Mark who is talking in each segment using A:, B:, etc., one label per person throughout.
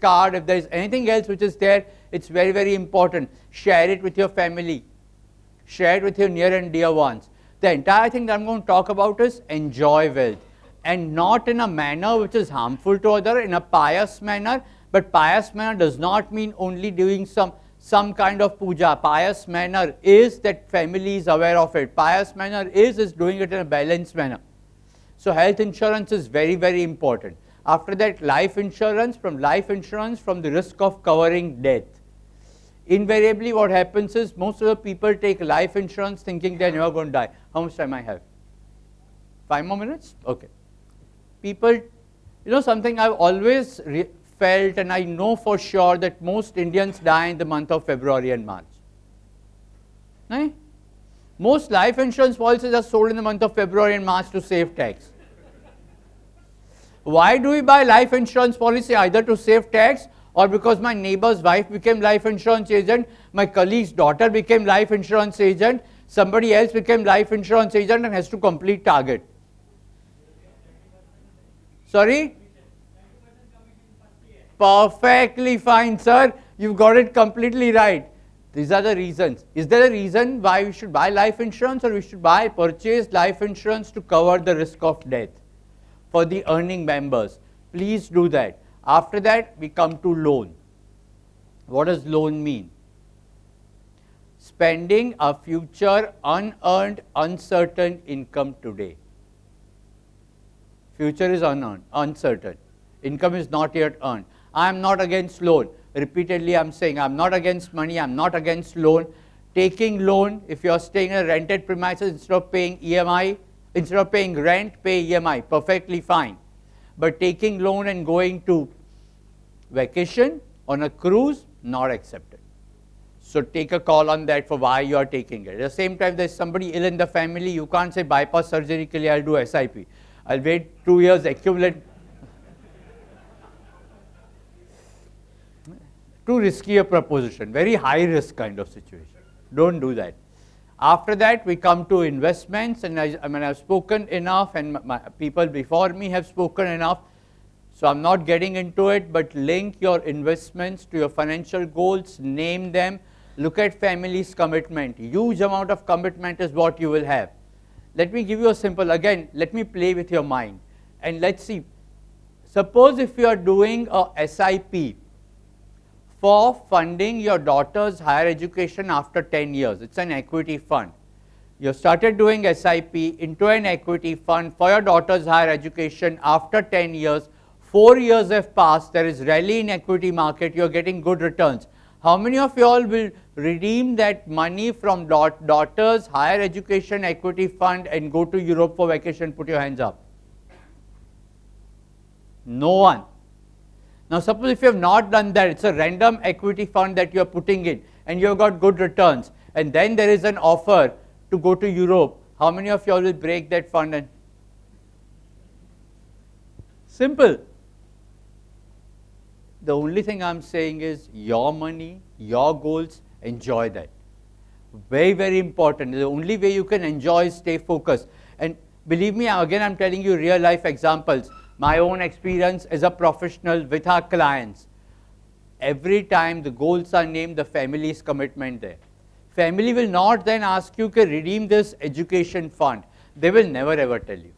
A: card, if there is anything else which is there, it's very, very important. Share it with your family. Share it with your near and dear ones. The entire thing that I'm going to talk about is enjoy wealth. And not in a manner which is harmful to others, in a pious manner. But pious manner does not mean only doing some kind of puja. Pious manner is that family is aware of it. Pious manner is doing it in a balanced manner. So health insurance is very, very important. After that, life insurance, from the risk of covering death. Invariably what happens is most of the people take life insurance thinking they're never going to die. How much time I have? 5 more minutes? Okay. People, something I've always felt, and I know for sure that most Indians die in the month of February and March. Right? Most life insurance policies are sold in the month of February and March to save tax. Why do we buy life insurance policy? Either to save tax, or because my neighbor's wife became life insurance agent, my colleague's daughter became life insurance agent, somebody else became life insurance agent and has to complete target. Sorry? Perfectly fine, sir. You've got it completely right. These are the reasons. Is there a reason why we should buy life insurance, or we should purchase life insurance to cover the risk of death for the earning members? Please do that. After that, we come to loan. What does loan mean? Spending a future unearned, uncertain income today. Future is unearned, uncertain. Income is not yet earned. I am not against loan. Repeatedly I am saying I am not against money, I am not against loan. Taking loan, if you are staying in a rented premises, instead of paying EMI, instead of paying rent, pay EMI, perfectly fine. But taking loan and going to vacation on a cruise, not accepted. So take a call on that for why you are taking it. At the same time, there is somebody ill in the family, you can't say bypass surgically, I'll do SIP. I'll wait 2 years, accumulate. Too risky a proposition, very high risk kind of situation. Don't do that. After that, we come to investments, and I've spoken enough, and people before me have spoken enough. So I'm not getting into it, but link your investments to your financial goals, name them, look at family's commitment. Huge amount of commitment is what you will have. Let me give you a simple, again, let me play with your mind. And let's see, suppose if you are doing a SIP for funding your daughter's higher education after 10 years. It's an equity fund. You started doing SIP into an equity fund for your daughter's higher education after 10 years. 4 years have passed, there is rally in equity market, you are getting good returns. How many of you all will redeem that money from daughter's higher education equity fund and go to Europe for vacation? Put your hands up. No one. Now suppose if you have not done that, it's a random equity fund that you are putting in and you have got good returns, and then there is an offer to go to Europe. How many of you all will break that fund? And simple. The only thing I'm saying is your money, your goals, enjoy that. Very, very important. The only way you can enjoy is stay focused. And believe me, again I'm telling you real life examples. My own experience as a professional with our clients. Every time the goals are named, the family's commitment there. Family will not then ask you to redeem this education fund. They will never ever tell you.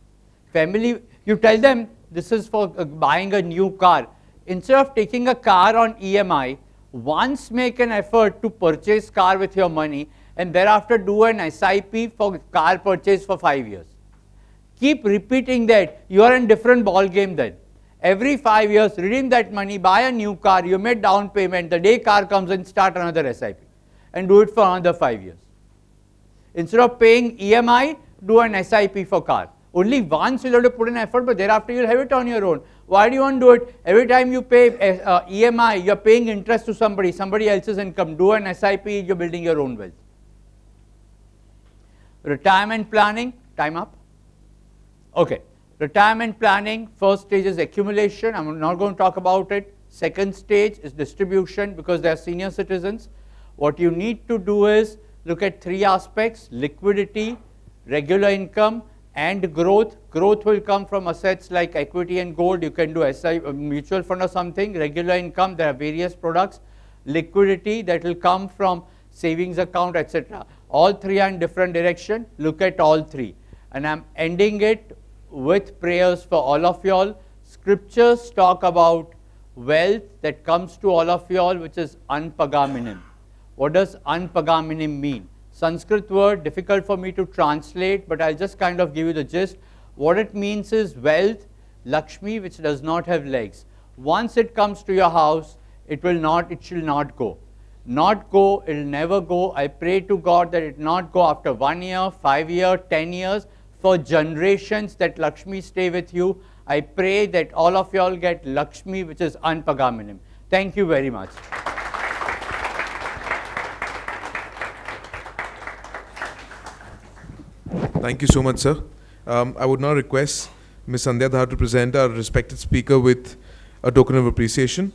A: Family, you tell them this is for buying a new car. Instead of taking a car on EMI, once make an effort to purchase car with your money and thereafter do an SIP for car purchase for 5 years. Keep repeating that. You are in different ball game then. Every 5 years, redeem that money, buy a new car, you made down payment, the day car comes and start another SIP and do it for another 5 years. Instead of paying EMI, do an SIP for car. Only once you'll have to put in effort, but thereafter you'll have it on your own. Why do you want to do it? Every time you pay EMI, you're paying interest to somebody else's income. Do an SIP, you're building your own wealth. Retirement planning, time up. Okay, retirement planning, first stage is accumulation. I'm not going to talk about it. Second stage is distribution because they are senior citizens. What you need to do is look at 3 aspects: liquidity, regular income, And growth will come from assets like equity and gold. You can do SI, mutual fund or something. Regular income, there are various products. Liquidity, that will come from savings account, etc. All three are in different direction. Look at all three. And I'm ending it with prayers for all of y'all. Scriptures talk about wealth that comes to all of y'all, which is anpagaminim. What does anpagaminim mean? Sanskrit word, difficult for me to translate, but I'll just kind of give you the gist. What it means is wealth, Lakshmi, which does not have legs. Once it comes to your house, it shall not go. Not go, it will never go. I pray to God that it not go after 1 year, 5 years, 10 years, for generations, that Lakshmi stay with you. I pray that all of y'all get Lakshmi, which is anpagaminim. Thank you very much.
B: Thank you so much, sir. I would now request Ms. Sandhya Dhar to present our respected speaker with a token of appreciation.